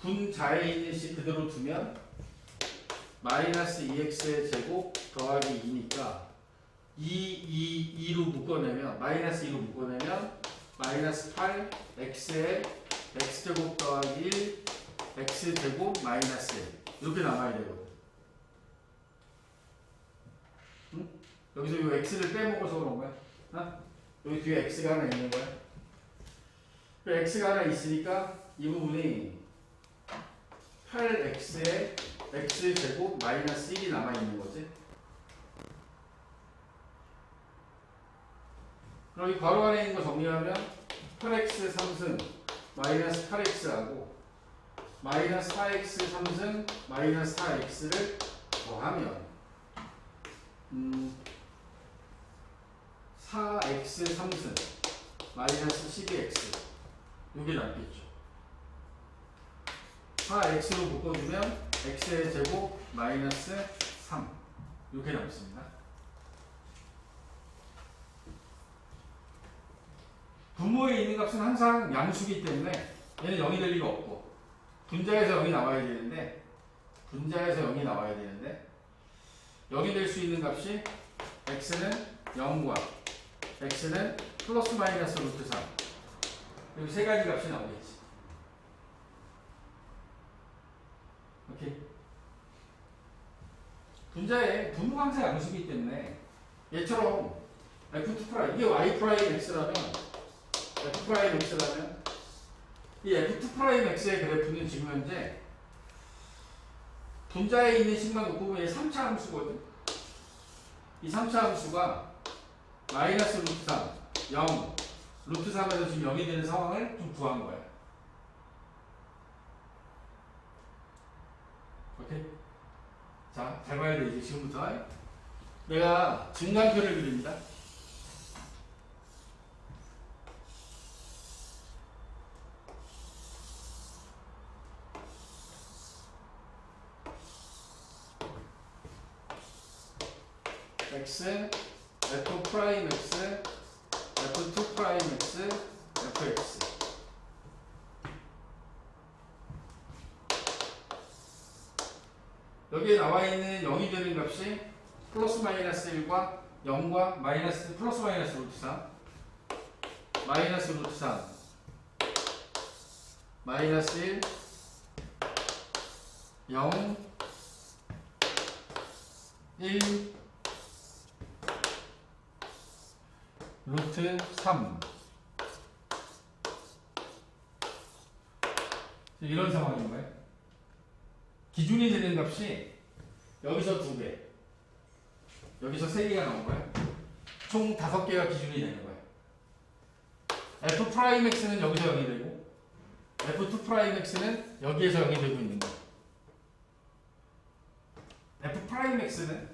분자에 있는 식 그대로 두면 마이너스 2x의 제곱 더하기 2니까 2로 묶어내면 마이너스 2로 묶어내면 마이너스 8 x에 x제곱 더하기 1 x제곱 마이너스 1 이렇게 남아야 되거든. 응? 여기서 이 x를 빼먹어서 그런 거야. 어? 여기 뒤에 x가 하나 있는 거야. x가 하나 있으니까 이 부분이 8x에 x제곱 마이너스 1이 남아있는 거지. 그럼 이 괄호 안에 있는 거 정리하면 8x 3승 마이너스 8x하고 마이너스 4x 3승 마이너스 4x를 더하면 4x 3승 마이너스 12x 이게 남겠죠. 하 x로 묶어주면 x의 제곱 마이너스 3 이렇게 남습니다. 분모에 있는 값은 항상 양수기 때문에 얘는 0이 될 리가 없고 분자에서 0이 나와야 되는데 0이 될 수 있는 값이 x는 0과 x는 플러스 마이너스 루트 3 여기 세 가지 값이 나오겠지. 오케이. 분자의 분모가 항상 양수기 때문에 얘처럼 f2 이게 y 프라임 x라면 f 프라임 x라면 이 f2 프라임 x의 그래프는 지금 현재 분자에 있는 식만 놓고 보면 3차 함수거든. 이 3차 함수가 마이너스 루트 3, 0, 루트 3에서 지금 0이 되는 상황을 좀 구한 거야. 오케이? 자, 잘 봐야 돼, 이제 지금부터. 내가 증간표를 그립니다. x, f 프라임 x, f2 프라임 x, fx. 여기에 나와 있는 0이 되는 값이 플러스 마이너스 1과 0과 마이너스 플러스 마이너스 루트 3, 마이너스 루트 3, 마이너스 1, 0, 1, 루트 3 이런 상황인 거예요. 기준이 되는 값이 여기서 2개, 여기서 3개가 나온 거예요. 총 5개가 기준이 되는 거예요. f 프라임 x는 여기서 0이 되고 f2 프라임 x는 여기에서 0이 되고 있는 거예요. f 프라임 x는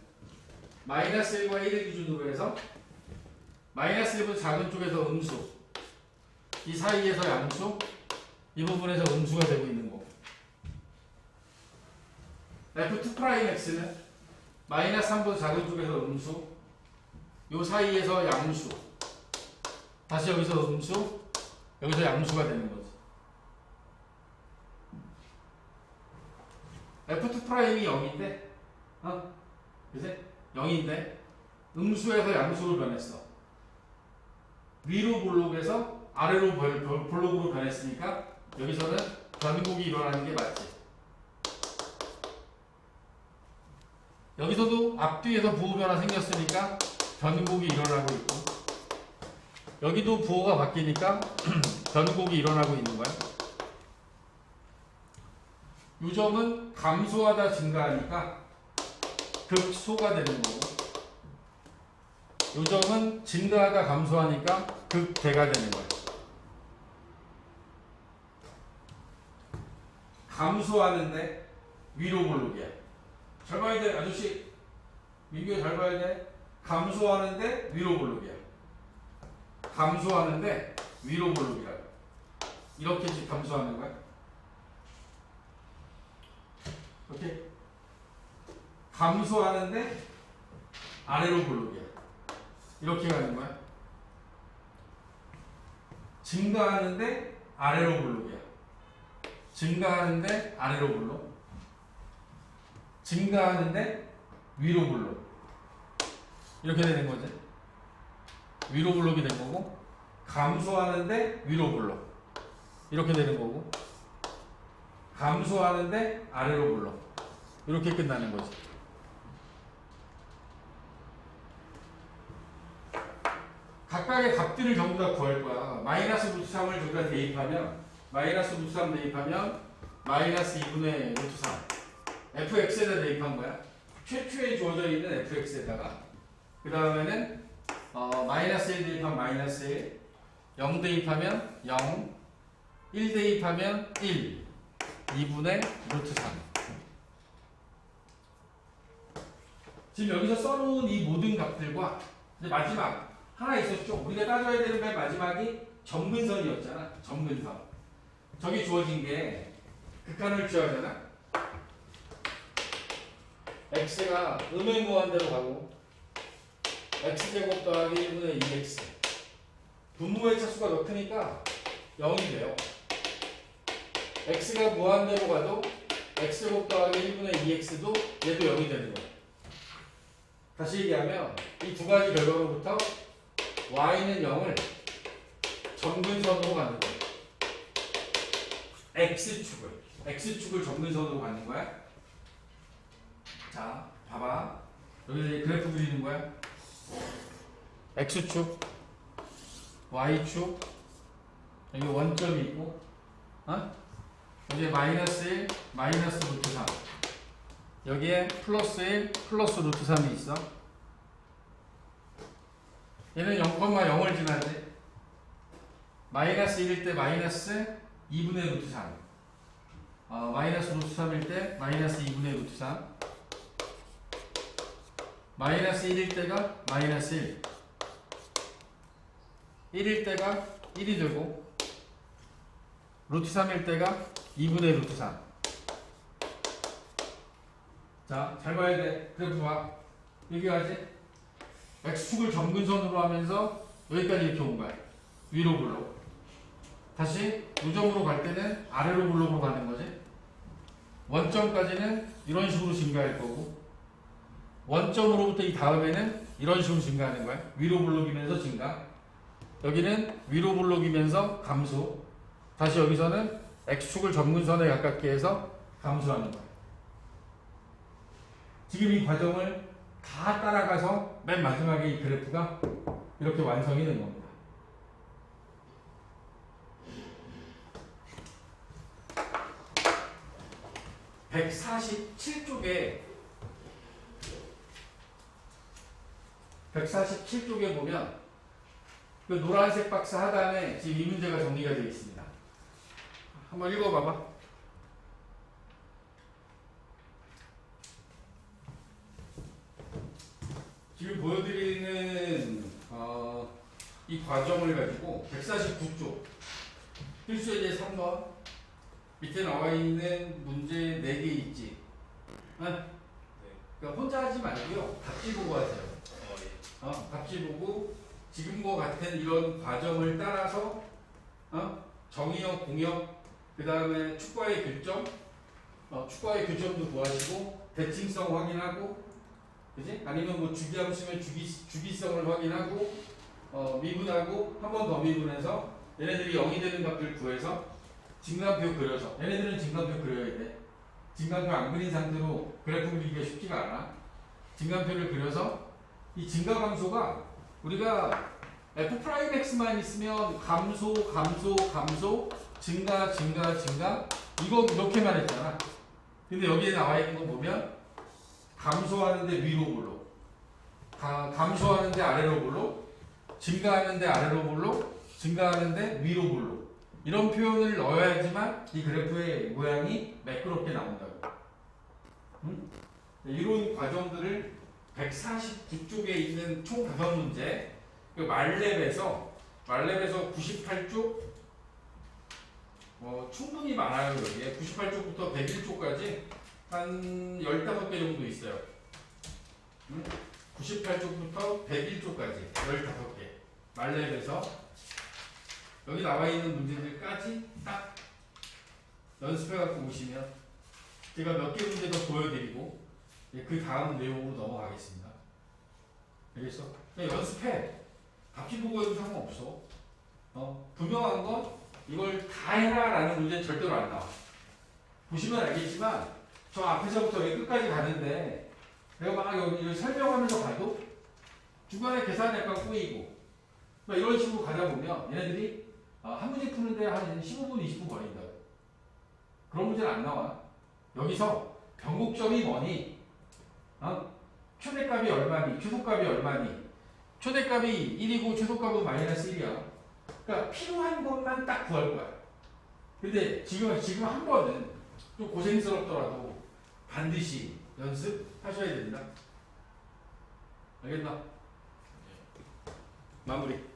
마이너스 1과 1을 기준으로 해서 마이너스 1은 작은 쪽에서 음수, 이 사이에서 양수, 이 부분에서 음수가 되고 있는 거고 f2 프라임 x는 마이너스 3보다 작은 쪽에서 음수, 요 사이에서 양수, 다시 여기서 음수, 여기서 양수가 되는 거지. f2 프라임이 0인데, 그치? 0인데 음수에서 양수로 변했어. 위로 볼록에서 아래로 볼록으로 변했으니까 여기서는 변곡이 일어나는 게 맞지. 여기서도 앞뒤에서 부호 변화 생겼으니까 변곡이 일어나고 있고 여기도 부호가 바뀌니까 변곡이 일어나고 있는 거야. 이 점은 감소하다 증가하니까 극소가 되는 거고 이 점은 증가하다 감소하니까 극대가 되는 거야. 감소하는데 위로 볼록이야. 잘 봐야 돼, 아저씨. 민규 잘 봐야 돼. 감소하는데 위로 볼록이야. 감소하는데 위로 볼록이라고. 이렇게 지금 감소하는 거야. 오케이. 감소하는데 아래로 볼록이야. 이렇게 가는 거야. 증가하는데 아래로 볼록이야. 증가하는데 아래로 볼록. 증가하는데 위로 볼록. 이렇게 되는 거지. 위로 볼록이 된 거고, 감소하는데 위로 볼록. 이렇게 되는 거고, 감소하는데 아래로 볼록. 이렇게 끝나는 거지. 각각의 값들을 전부 다 구할 거야. 마이너스 루트 3을 저기다 대입하면, 마이너스 루트 3 대입하면, 마이너스 2분의 루트 3. fx에다 대입한 거야. 최초에 주어져 있는 fx에다가. 그 다음에는, 마이너스 1 대입하면 마이너스 1, 0 대입하면 0, 1 대입하면 1, 2분의 루트 3. 지금 여기서 써놓은 이 모든 값들과 이제 마지막 하나 있었죠. 우리가 따져야 되는 맨 마지막이 점근선이었잖아. 점근선. 저기 주어진 게 극한을 취하잖아. x가 음의 무한대로 가고 x제곱 더하기 1분의 2x 분모의 차수가 더 크니까 0이 돼요. x가 무한대로 가도 x제곱 더하기 1분의 2x도 얘도 0이 되는 거야. 다시 얘기하면 이 두 가지 결과로부터 y는 0을 점근선으로 갖는 거야. x축을 점근선으로 갖는 거야. 자, 봐봐. 여기 그래프 그리는 거야. x축, y축, 여기 원점이 있고, 여기에 마이너스 1, 마이너스 루트 3. 여기에 플러스 1, 플러스 루트 3이 있어. 얘는 0,0을 지나지. 마이너스 1일 때 마이너스 2분의 루트 3. 마이너스 루트 3일 때 마이너스 2분의 루트 3. 마이너스 1일 때가 마이너스 1. 1일 때가 1이 되고, 루트 3일 때가 2분의 루트 3. 자, 잘 봐야 돼. 그래프 봐. 여기 가지. x축을 점근선으로 하면서 여기까지 이렇게 온 거야. 위로 블록. 다시 요점으로 갈 때는 아래로 블록으로 가는 거지. 원점까지는 이런 식으로 증가할 거고, 원점으로부터 이 다음에는 이런 식으로 증가하는 거야. 위로 블록이면서 증가. 여기는 위로 블록이면서 감소. 다시 여기서는 x축을 점근선에 가깝게 해서 감소하는 거야. 지금 이 과정을 다 따라가서 맨 마지막에 이 그래프가 이렇게 완성이 된 겁니다. (147쪽에) 보면 그 노란색 박스 하단에 지금 이 문제가 정리가 되어 있습니다. 한번 읽어봐봐. 지금 보여드리는 이 과정을 가지고 149쪽 필수예제 3번 밑에 나와 있는 문제 4개 있지. 그러니까 혼자 하지 말고요. 답지 보고 하세요. 답지 보고 지금과 같은 이런 과정을 따라서 정의역, 공역, 그 다음에 축과의 교점, 축과의 교점도 구하시고 대칭성 확인하고, 그지? 아니면 뭐 주기함수면 주기성을 확인하고, 미분하고 한 번 더 미분해서 얘네들이 0이 되는 값들 구해서 진간표 그려서, 얘네들은 진간표 그려야 돼. 진간표 안 그린 상태로 그래프 그리기가 쉽지가 않아. 진간표를 그려서 이 진가감소가 우리가 f'x만 있으면 감소, 증가, 이거 이렇게만 했잖아. 근데 여기에 나와 있는 거 보면 감소하는데 위로 블록, 감소하는데 아래로 블록, 증가하는데 아래로 블록, 증가하는데 위로 블록, 이런 표현을 넣어야지만 이 그래프의 모양이 매끄럽게 나온다고. 이런 과정들을 149쪽에 있는 총 5문제, 그 말렙에서 98쪽, 충분히 많아요. 여기에 98쪽부터 101쪽까지 한 15개 정도 있어요. 98쪽부터 101쪽까지 15개 말렙에서 여기 나와 있는 문제들까지 딱 연습해 갖고 오시면 제가 몇 개 문제 더 보여드리고 그 다음 내용으로 넘어가겠습니다. 알겠어? 그냥 연습해. 답지 보고 해도 상관없어. 분명한 건 이걸 다 해라 라는 문제는 절대로 안 나와. 보시면 알겠지만 저 앞에서부터 여기 끝까지 가는데 내가 막 여기 설명하면서 가도 중간에 계산이 약간 꼬이고 막 이런 식으로 가다 보면 얘네들이 한 문제 푸는데 한 15분, 20분 걸린다고. 그런 문제는 안 나와. 여기서 변곡점이 뭐니? 최대값이 얼마니? 최소값이 얼마니? 최대값이 1이고 최소값은 마이너스 1이야. 그러니까 필요한 것만 딱 구할 거야. 근데 지금 한 번은 좀 고생스럽더라도 반드시 연습하셔야 됩니다. 알겠나? 마무리.